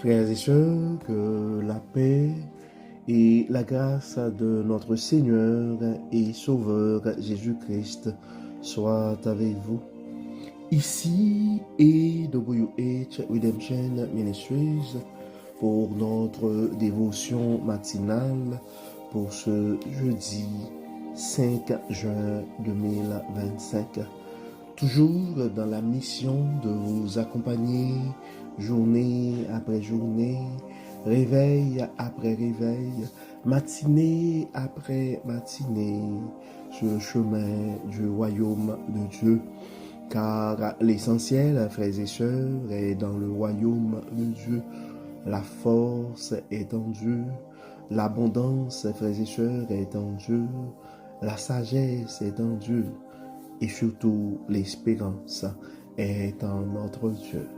Frères et sœurs, que la paix et la grâce de notre Seigneur et Sauveur Jésus-Christ soient avec vous. Ici est WH Redemption Ministries pour notre dévotion matinale pour ce jeudi 5 juin 2025. Toujours dans la mission de vous accompagner journée après journée, réveil après réveil, matinée après matinée, sur le chemin du royaume de Dieu. Car l'essentiel, frères et sœurs, est dans le royaume de Dieu. La force est en Dieu. L'abondance, frères et sœurs, est en Dieu. La sagesse est en Dieu. Et surtout, l'espérance est en notre Dieu.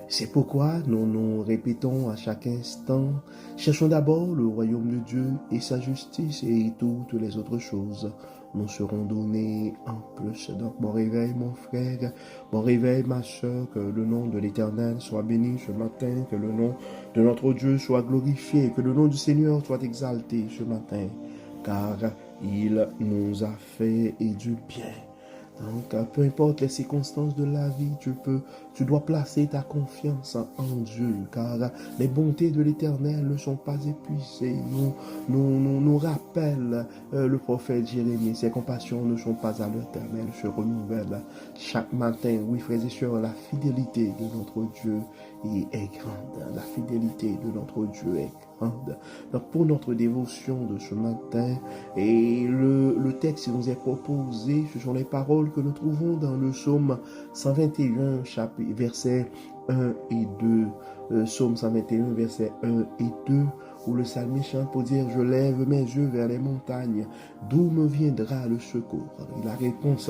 C'est pourquoi nous nous répétons à chaque instant, cherchons d'abord le royaume de Dieu et sa justice et toutes les autres choses nous seront données en plus. Donc, bon réveil, mon frère, bon réveil, ma soeur, que le nom de l'Éternel soit béni ce matin, que le nom de notre Dieu soit glorifié, que le nom du Seigneur soit exalté ce matin, car il nous a fait et du bien. Donc, peu importe les circonstances de la vie, tu dois placer ta confiance en Dieu, car les bontés de l'Éternel ne sont pas épuisées. Nous rappelle le prophète Jérémie, ses compassions ne sont pas à l'Éternel, se renouvellent chaque matin. Oui, frères et sœurs, la fidélité de notre Dieu est grande. La fidélité de notre Dieu est grande. Donc, pour notre dévotion de ce matin, et le texte qui nous est proposé, ce sont les paroles que nous trouvons dans le psaume 121, versets 1 et 2. Psaume 121, versets 1 et 2, où le psalmiste chante pour dire « Je lève mes yeux vers les montagnes, d'où me viendra le secours ?» Et la réponse,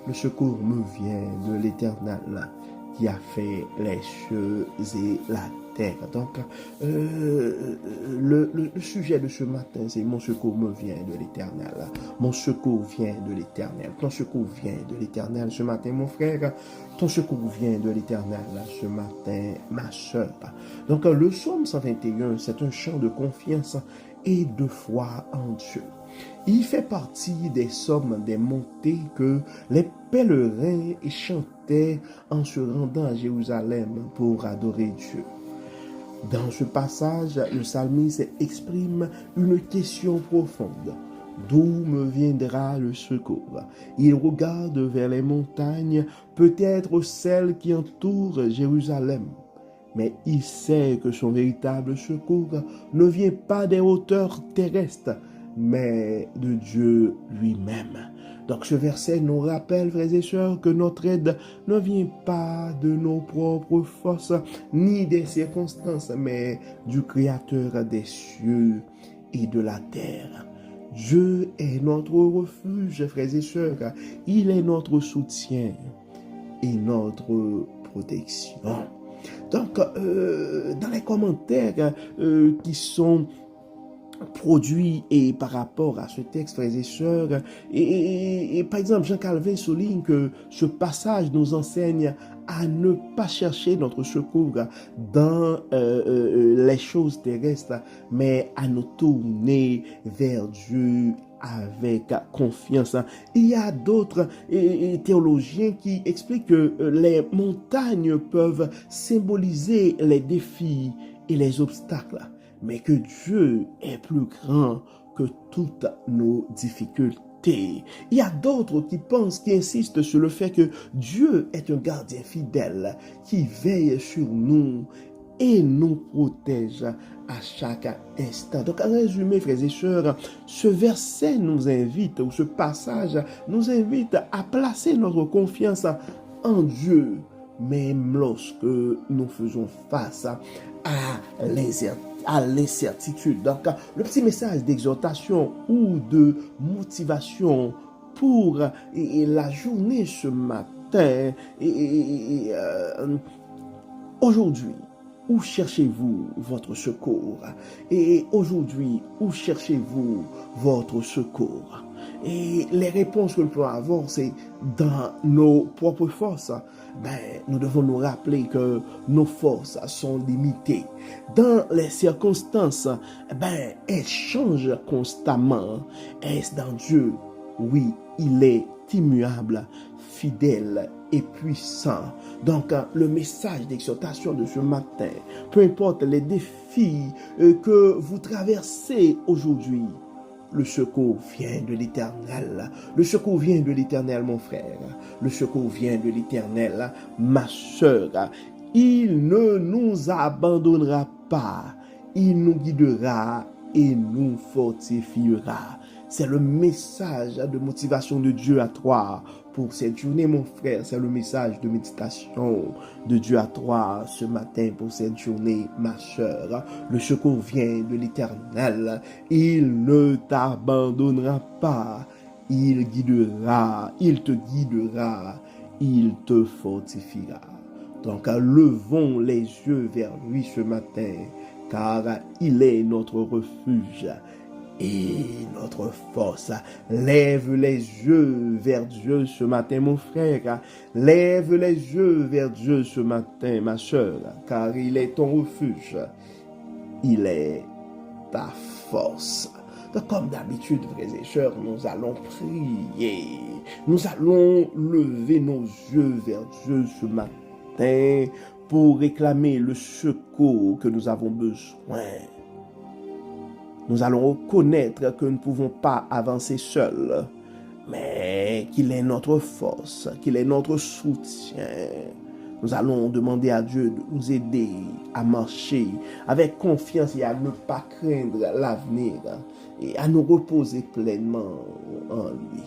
le secours me vient de l'Éternel qui a fait les cieux et la terre. Donc, le sujet de ce matin, c'est « Mon secours me vient de l'Éternel ». Mon secours vient de l'Éternel. Ton secours vient de l'Éternel ce matin, mon frère. Ton secours vient de l'Éternel ce matin, ma soeur. Donc, le psaume 121, c'est un chant de confiance et de foi en Dieu. Il fait partie des psaumes des montées que les pèlerins chantaient en se rendant à Jérusalem pour adorer Dieu. Dans ce passage, le psalmiste exprime une question profonde. D'où me viendra le secours? Il regarde vers les montagnes, peut-être celles qui entourent Jérusalem. Mais il sait que son véritable secours ne vient pas des hauteurs terrestres, mais de Dieu lui-même. Donc ce verset nous rappelle, frères et sœurs, que notre aide ne vient pas de nos propres forces, ni des circonstances, mais du Créateur des cieux et de la terre. Dieu est notre refuge, frères et sœurs. Il est notre soutien et notre protection. Donc, dans les commentaires qui sont produits et par rapport à ce texte, frères et sœurs, et par exemple, Jean Calvin souligne que ce passage nous enseigne à ne pas chercher notre secours dans les choses terrestres, mais à nous tourner vers Dieu avec confiance. Il y a d'autres théologiens qui expliquent que les montagnes peuvent symboliser les défis et les obstacles, mais que Dieu est plus grand que toutes nos difficultés. Il y a d'autres qui insistent sur le fait que Dieu est un gardien fidèle qui veille sur nous et nous protège à chaque instant. Donc, en résumé, frères et sœurs, ce verset nous invite, ou ce passage nous invite à placer notre confiance en Dieu, même lorsque nous faisons face à l'incertitude. Donc, le petit message d'exhortation ou de motivation pour la journée ce matin, aujourd'hui, où cherchez-vous votre secours? Et aujourd'hui, où cherchez-vous votre secours? et les réponses que nous pouvons avoir, c'est dans nos propres forces. Nous devons nous rappeler que nos forces sont limitées. Dans les circonstances, elles changent constamment. Est-ce dans Dieu? Oui, il est immuable, fidèle et puissant. Donc, le message d'exhortation de ce matin, peu importe les défis que vous traversez aujourd'hui, le secours vient de l'Éternel. Le secours vient de l'Éternel, mon frère. Le secours vient de l'Éternel, ma sœur. Il ne nous abandonnera pas. Il nous guidera et nous fortifiera. C'est le message de motivation de Dieu à toi pour cette journée, mon frère. C'est le message de méditation de Dieu à toi ce matin pour cette journée, ma sœur. Le secours vient de l'Éternel. Il ne t'abandonnera pas. Il guidera, il te guidera, il te fortifiera. Donc, levons les yeux vers lui ce matin, car il est notre refuge et notre force. Lève les yeux vers Dieu ce matin, mon frère. Lève les yeux vers Dieu ce matin, ma sœur, car il est ton refuge. Il est ta force. Donc, comme d'habitude, frères et sœurs, nous allons prier. Nous allons lever nos yeux vers Dieu ce matin pour réclamer le secours que nous avons besoin. Nous allons reconnaître que nous ne pouvons pas avancer seuls, mais qu'il est notre force, qu'il est notre soutien. Nous allons demander à Dieu de nous aider à marcher avec confiance et à ne pas craindre l'avenir et à nous reposer pleinement en lui.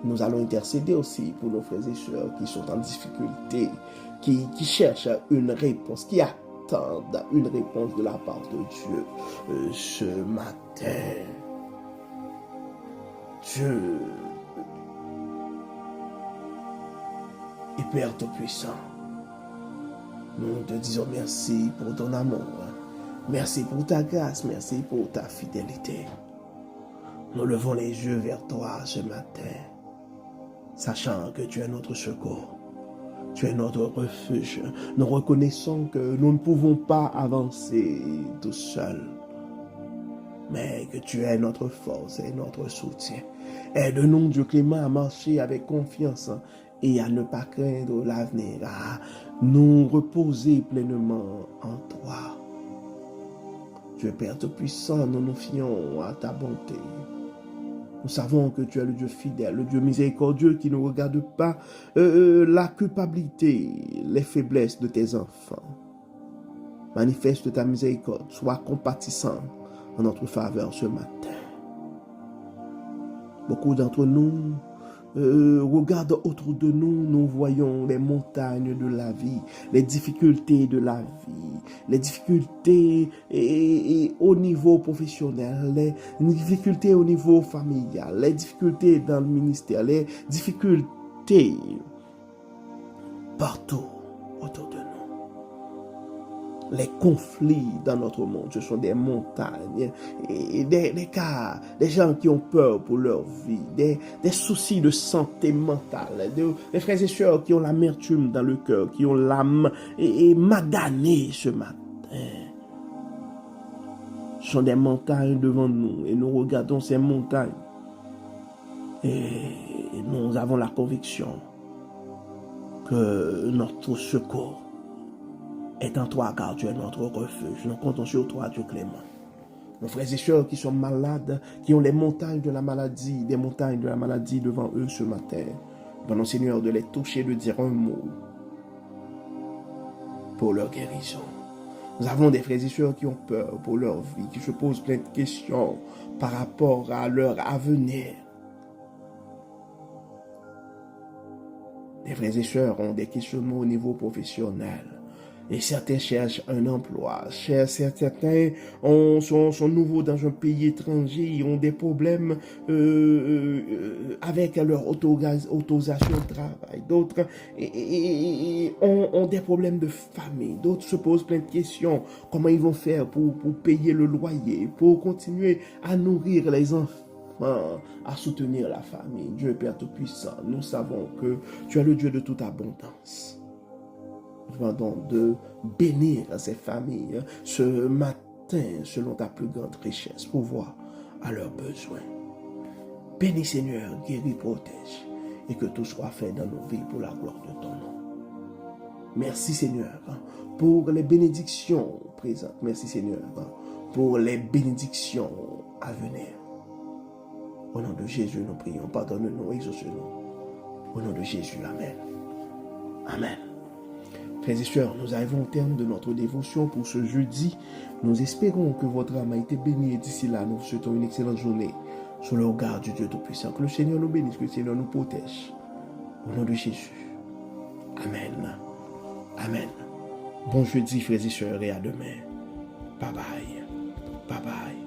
Nous allons intercéder aussi pour nos frères et sœurs qui sont en difficulté, qui cherchent une réponse, qui attendent une réponse de la part de Dieu ce matin. Dieu est Père Tout-Puissant. Nous te disons merci pour ton amour. Merci pour ta grâce. Merci pour ta fidélité. Nous levons les yeux vers toi ce matin, sachant que tu es notre secours. Tu es notre refuge. Nous reconnaissons que nous ne pouvons pas avancer tout seuls, mais que tu es notre force et notre soutien. Aide-nous, Dieu clément, à marcher avec confiance et à ne pas craindre l'avenir, à nous reposer pleinement en toi. Dieu Père Tout-Puissant, nous nous fions à ta bonté. Nous savons que tu es le Dieu fidèle, le Dieu miséricordieux qui ne regarde pas la culpabilité, les faiblesses de tes enfants. Manifeste ta miséricorde, sois compatissant en notre faveur ce matin. Beaucoup d'entre nous regardent autour de nous, nous voyons les montagnes de la vie, les difficultés de la vie, les difficultés au niveau professionnel, les difficultés au niveau familial, les difficultés dans le ministère, les difficultés partout autour de nous. Les conflits dans notre monde, ce sont des montagnes, et des cas, des gens qui ont peur pour leur vie, des soucis de santé mentale, des frères et sœurs qui ont l'amertume dans le cœur, qui ont l'âme maganée ce matin. Ce sont des montagnes devant nous et nous regardons ces montagnes et nous avons la conviction que notre secours est en toi, car tu es notre refuge. Nous comptons sur toi, Dieu clément. Nos frères et sœurs qui sont malades, qui ont les montagnes de la maladie, des montagnes de la maladie devant eux ce matin, demandons, Seigneur, de les toucher, de dire un mot pour leur guérison. Nous avons des frères et sœurs qui ont peur pour leur vie, qui se posent plein de questions par rapport à leur avenir. Les frères et sœurs ont des questionnements au niveau professionnel. Et certains cherchent un emploi. Certains sont nouveaux dans un pays étranger. Ils ont des problèmes avec leur autorisation de travail. D'autres ont des problèmes de famille. D'autres se posent plein de questions. Comment ils vont faire pour payer le loyer, pour continuer à nourrir les enfants. enfants, à soutenir la famille. Dieu Père Tout-Puissant, nous savons que tu es le Dieu de toute abondance. Nous demandons de bénir ces familles ce matin selon ta plus grande richesse pour voir à leurs besoins. Bénis Seigneur, guéris, protège et que tout soit fait dans nos vies pour la gloire de ton nom. Merci Seigneur pour les bénédictions présentes. Merci Seigneur pour les bénédictions à venir. Au nom de Jésus, nous prions. Pardonne-nous, exauce-nous. Au nom de Jésus, Amen. Amen. Frères et sœurs, nous arrivons au terme de notre dévotion pour ce jeudi. Nous espérons que votre âme a été bénie et d'ici là, nous vous souhaitons une excellente journée sous le regard du Dieu Tout-Puissant. Que le Seigneur nous bénisse, que le Seigneur nous protège. Au nom de Jésus. Amen. Amen. Bon jeudi, frères et sœurs, et à demain. Bye bye. Bye bye.